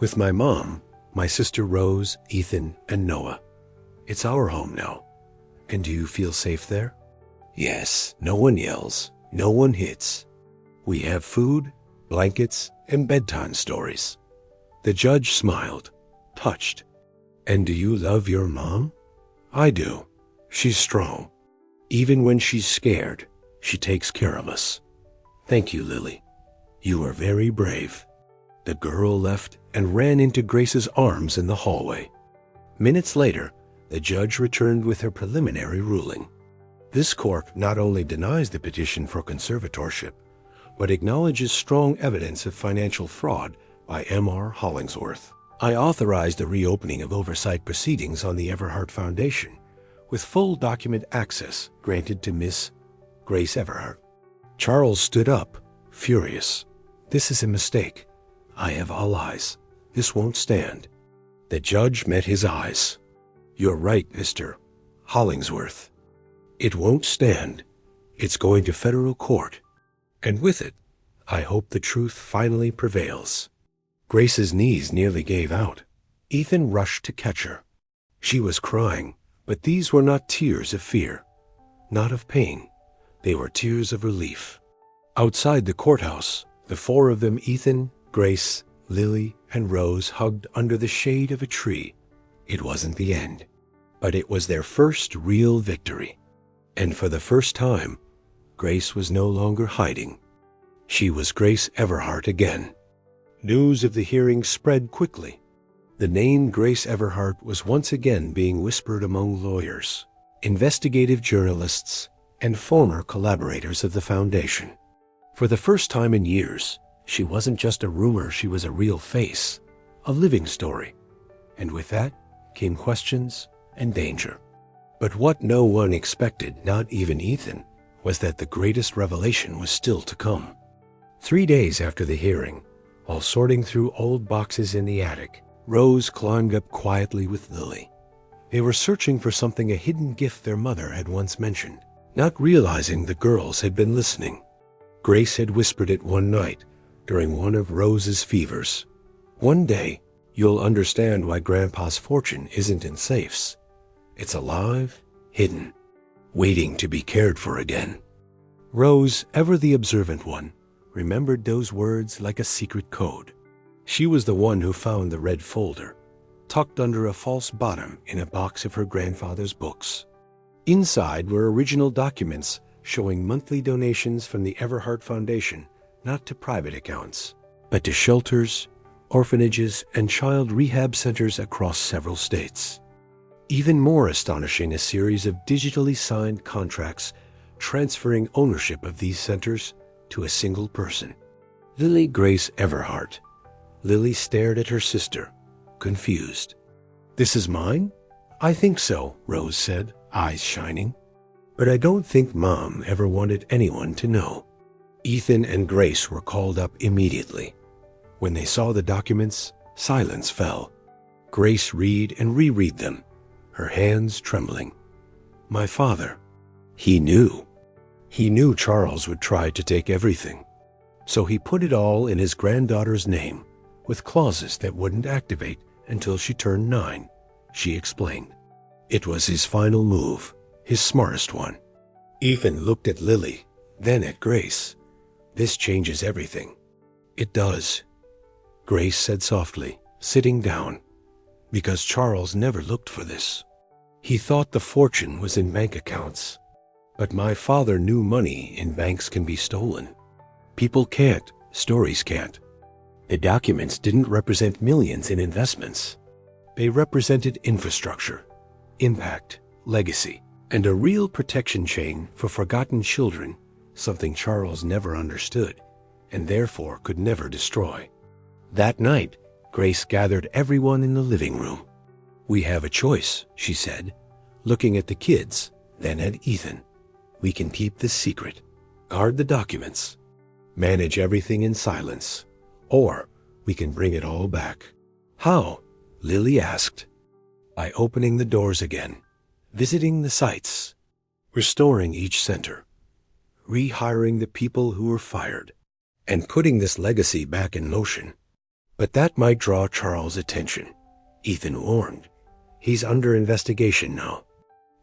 With my mom, my sister Rose, Ethan, and Noah. It's our home now. And do you feel safe there? Yes, no one yells, no one hits. We have food, blankets, and bedtime stories. The judge smiled, touched. And do you love your mom? I do. She's strong. Even when she's scared, she takes care of us. Thank you, Lily. You are very brave. The girl left and ran into Grace's arms in the hallway. Minutes later, the judge returned with her preliminary ruling. This court not only denies the petition for conservatorship, but acknowledges strong evidence of financial fraud by M.R. Hollingsworth. I authorized the reopening of oversight proceedings on the Everhart Foundation, with full document access granted to Miss Grace Everhart. Charles stood up, furious. This is a mistake. I have allies. This won't stand. The judge met his eyes. You're right, Mr. Hollingsworth. It won't stand. It's going to federal court. And with it, I hope the truth finally prevails. Grace's knees nearly gave out. Ethan rushed to catch her. She was crying, but these were not tears of fear, not of pain. They were tears of relief. Outside the courthouse, the four of them, Ethan, Grace, Lily, and Rose, hugged under the shade of a tree. It wasn't the end, but it was their first real victory. And for the first time, Grace was no longer hiding. She was Grace Everhart again. News of the hearing spread quickly. The name Grace Everhart was once again being whispered among lawyers, investigative journalists, and former collaborators of the foundation. For the first time in years, she wasn't just a rumor, she was a real face, a living story. And with that came questions and danger. But what no one expected, not even Ethan, was that the greatest revelation was still to come. 3 days after the hearing, while sorting through old boxes in the attic, Rose climbed up quietly with Lily. They were searching for something, a hidden gift their mother had once mentioned, not realizing the girls had been listening. Grace had whispered it one night during one of Rose's fevers. One day, you'll understand why Grandpa's fortune isn't in safes. It's alive, hidden, waiting to be cared for again. Rose, ever the observant one, remembered those words like a secret code. She was the one who found the red folder, tucked under a false bottom in a box of her grandfather's books. Inside were original documents showing monthly donations from the Everhart Foundation, not to private accounts, but to shelters, orphanages, and child rehab centers across several states. Even more astonishing, a series of digitally signed contracts transferring ownership of these centers to a single person. Lily Grace Everhart. Lily stared at her sister, confused. This is mine? I think so, Rose said, eyes shining. But I don't think Mom ever wanted anyone to know. Ethan and Grace were called up immediately. When they saw the documents, silence fell. Grace read and reread them, her hands trembling. My father. He knew. He knew Charles would try to take everything. So he put it all in his granddaughter's name, with clauses that wouldn't activate until she turned 9, she explained. It was his final move, his smartest one. Ethan looked at Lily, then at Grace. This changes everything. It does, Grace said softly, sitting down, because Charles never looked for this. He thought the fortune was in bank accounts. But my father knew money in banks can be stolen. People can't, stories can't. The documents didn't represent millions in investments. They represented infrastructure, impact, legacy, and a real protection chain for forgotten children, something Charles never understood, and therefore could never destroy. That night, Grace gathered everyone in the living room. "We have a choice," she said, looking at the kids, then at Ethan. "We can keep this secret, guard the documents, manage everything in silence, or we can bring it all back." "How?" Lily asked. "By opening the doors again, visiting the sites, restoring each center, rehiring the people who were fired, and putting this legacy back in motion." "But that might draw Charles' attention," Ethan warned. "He's under investigation now."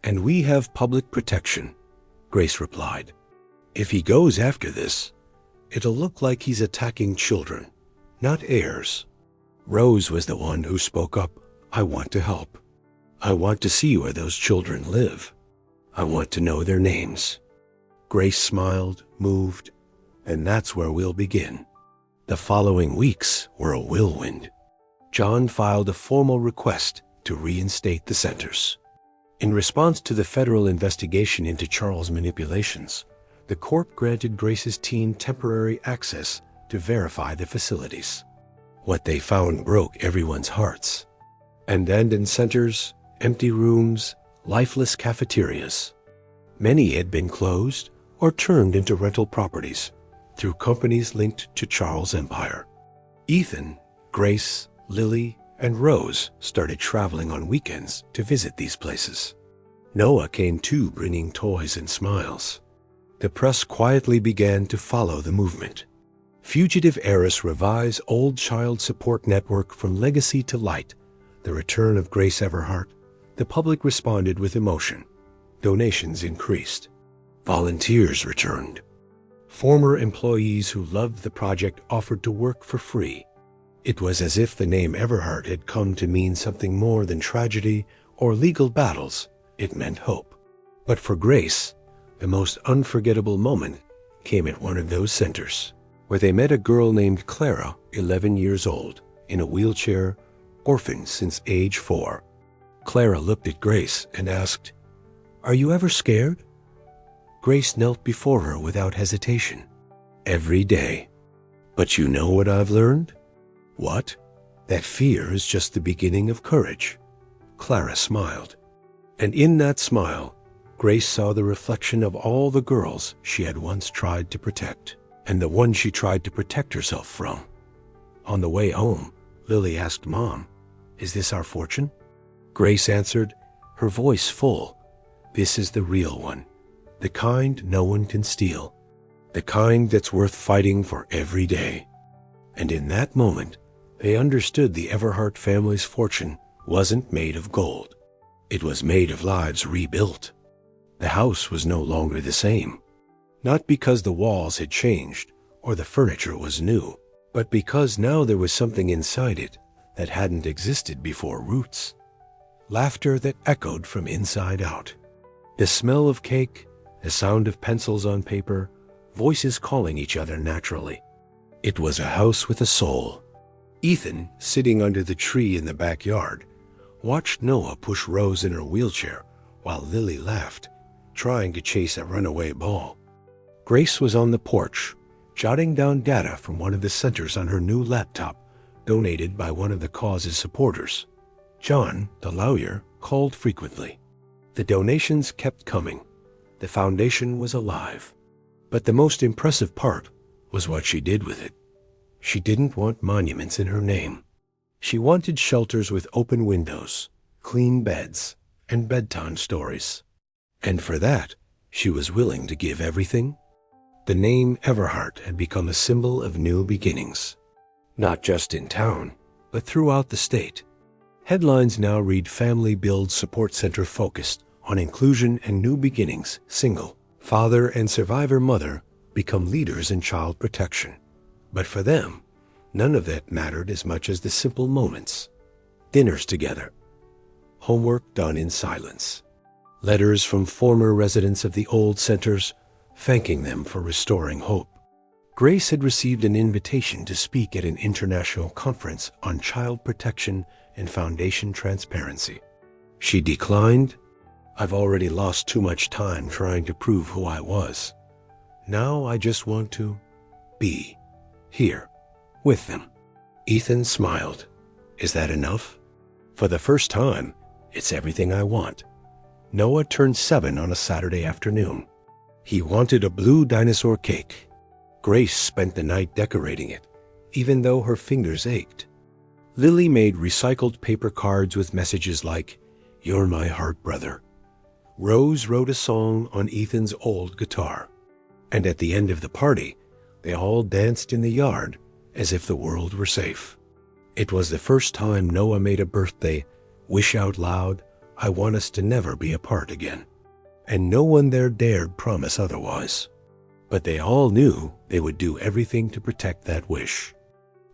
"And we have public protection," Grace replied. "If he goes after this, it'll look like he's attacking children, not heirs." Rose was the one who spoke up. "I want to help. I want to see where those children live. I want to know their names." Grace smiled, moved, and that's where we'll begin. The following weeks were a whirlwind. John filed a formal request to reinstate the centers. In response to the federal investigation into Charles' manipulations, the court granted Grace's team temporary access to verify the facilities. What they found broke everyone's hearts. Abandoned centers, empty rooms, lifeless cafeterias. Many had been closed or turned into rental properties through companies linked to Charles' empire. Ethan, Grace, Lily, and Rose started traveling on weekends to visit these places. Noah came too, bringing toys and smiles. The press quietly began to follow the movement. Fugitive Heiress revives old child support network from legacy to light. The return of Grace Everhart. The public responded with emotion. Donations increased. Volunteers returned. Former employees who loved the project offered to work for free. It was as if the name Everhart had come to mean something more than tragedy or legal battles. It meant hope. But for Grace, the most unforgettable moment came at one of those centers, where they met a girl named Clara, 11 years old, in a wheelchair, orphaned since age 4. Clara looked at Grace and asked, "Are you ever scared?" Grace knelt before her without hesitation. "Every day. But you know what I've learned?" "What?" "That fear is just the beginning of courage." Clara smiled. And in that smile, Grace saw the reflection of all the girls she had once tried to protect, and the one she tried to protect herself from. On the way home, Lily asked Mom, "Is this our fortune?" Grace answered, her voice full, "This is the real one. The kind no one can steal. The kind that's worth fighting for every day." And in that moment, they understood the Everhart family's fortune wasn't made of gold. It was made of lives rebuilt. The house was no longer the same. Not because the walls had changed or the furniture was new, but because now there was something inside it that hadn't existed before. Roots. Laughter that echoed from inside out. The smell of cake, the sound of pencils on paper, voices calling each other naturally. It was a house with a soul. Ethan, sitting under the tree in the backyard, watched Noah push Rose in her wheelchair while Lily laughed, trying to chase a runaway ball. Grace was on the porch, jotting down data from one of the centers on her new laptop, donated by one of the cause's supporters. John, the lawyer, called frequently. The donations kept coming. The foundation was alive. But the most impressive part was what she did with it. She didn't want monuments in her name. She wanted shelters with open windows, clean beds, and bedtime stories. And for that, she was willing to give everything. The name Everhart had become a symbol of new beginnings, not just in town, but throughout the state. Headlines now read Family Build Support Center focused on inclusion and new beginnings. Single father and survivor mother become leaders in child protection. But for them, none of that mattered as much as the simple moments. Dinners together, homework done in silence, letters from former residents of the old centers thanking them for restoring hope. Grace had received an invitation to speak at an international conference on child protection and foundation transparency. She declined. "I've already lost too much time trying to prove who I was. Now I just want to be here with them." Ethan smiled. "Is that enough?" "For the first time, it's everything I want." Noah turned 7 on a Saturday afternoon. He wanted a blue dinosaur cake. Grace spent the night decorating it, even though her fingers ached. Lily made recycled paper cards with messages like, "You're my heart brother." Rose wrote a song on Ethan's old guitar. And at the end of the party, they all danced in the yard as if the world were safe. It was the first time Noah made a birthday wish out loud, "I want us to never be apart again." And no one there dared promise otherwise. But they all knew they would do everything to protect that wish.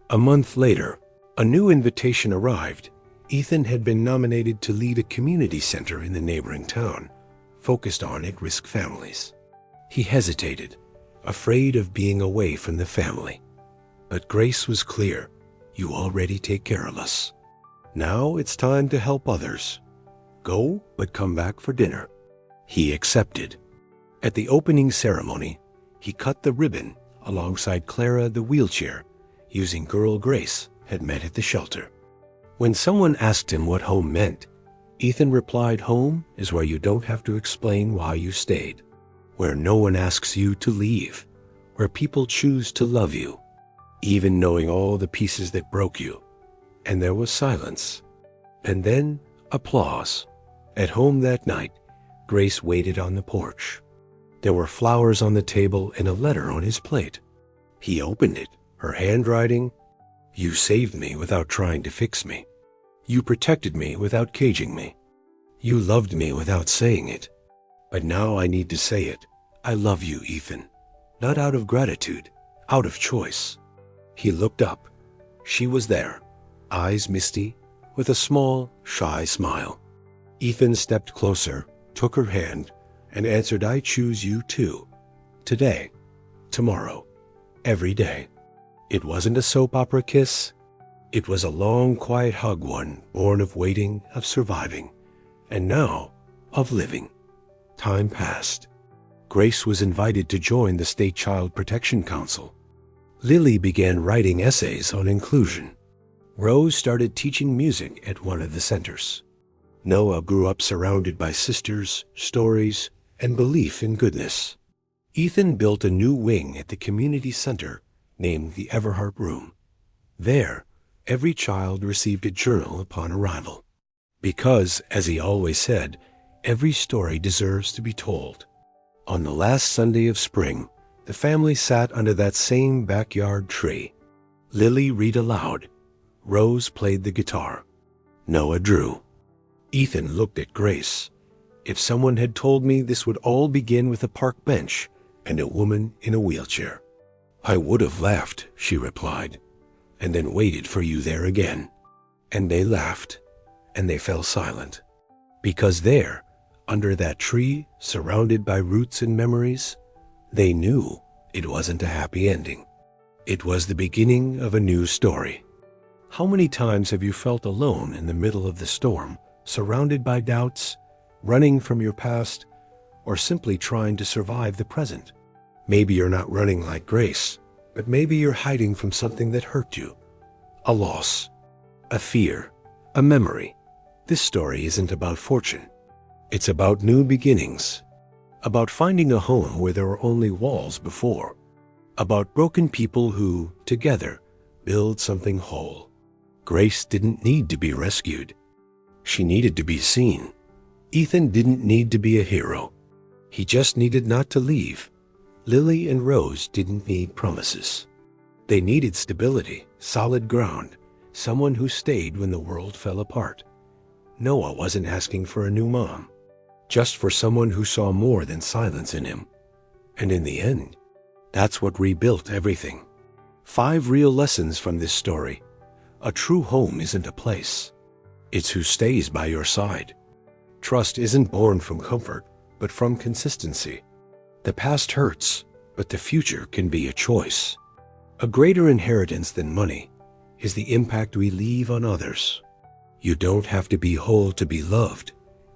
A month later, a new invitation arrived. Ethan had been nominated to lead a community center in the neighboring town, focused on at-risk families. He hesitated, afraid of being away from the family. But Grace was clear. "You already take care of us. Now it's time to help others. Go, but come back for dinner." He accepted. At the opening ceremony, he cut the ribbon alongside Clara the wheelchair, using girl Grace had met at the shelter. When someone asked him what home meant, Ethan replied, "Home is where you don't have to explain why you stayed, where no one asks you to leave, where people choose to love you, even knowing all the pieces that broke you." And there was silence. And then applause. At home that night, Grace waited on the porch. There were flowers on the table and a letter on his plate. He opened it, her handwriting. "You saved me without trying to fix me. You protected me without caging me. You loved me without saying it. But now I need to say it. I love you, Ethan. Not out of gratitude, out of choice." He looked up. She was there, eyes misty, with a small, shy smile. Ethan stepped closer, took her hand, and answered, "I choose you too. Today, tomorrow, every day." It wasn't a soap opera kiss. It was a long, quiet hug, one born of waiting, of surviving, and now of living. Time passed. Grace was invited to join the State Child Protection Council. Lily began writing essays on inclusion. Rose started teaching music at one of the centers. Noah grew up surrounded by sisters, stories, and belief in goodness. Ethan built a new wing at the community center named the Everhart Room. There, every child received a journal upon arrival. Because, as he always said, every story deserves to be told. On the last Sunday of spring, the family sat under that same backyard tree. Lily read aloud. Rose played the guitar. Noah drew. Ethan looked at Grace. "If someone had told me this would all begin with a park bench and a woman in a wheelchair, I would have laughed," she replied, "and then waited for you there again." And they laughed, and they fell silent. Because there, under that tree, surrounded by roots and memories, they knew it wasn't a happy ending. It was the beginning of a new story. How many times have you felt alone in the middle of the storm, surrounded by doubts, running from your past, or simply trying to survive the present? Maybe you're not running like Grace, but maybe you're hiding from something that hurt you. A loss, a fear, a memory. This story isn't about fortune. It's about new beginnings, about finding a home where there were only walls before, about broken people who, together, build something whole. Grace didn't need to be rescued. She needed to be seen. Ethan didn't need to be a hero. He just needed not to leave. Lily and Rose didn't need promises. They needed stability, solid ground, someone who stayed when the world fell apart. Noah wasn't asking for a new mom, just for someone who saw more than silence in him. And in the end, that's what rebuilt everything. 5 real lessons from this story. A true home isn't a place. It's who stays by your side. Trust isn't born from comfort, but from consistency. The past hurts, but the future can be a choice. A greater inheritance than money is the impact we leave on others. You don't have to be whole to be loved.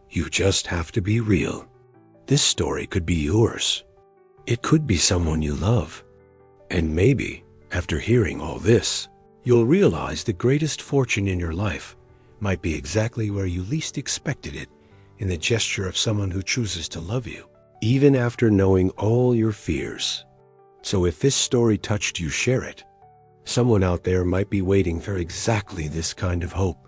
You just have to be real. This story could be yours. It could be someone you love. And maybe, after hearing all this, you'll realize the greatest fortune in your life might be exactly where you least expected it, in the gesture of someone who chooses to love you, even after knowing all your fears. So if this story touched you, share it. Someone out there might be waiting for exactly this kind of hope.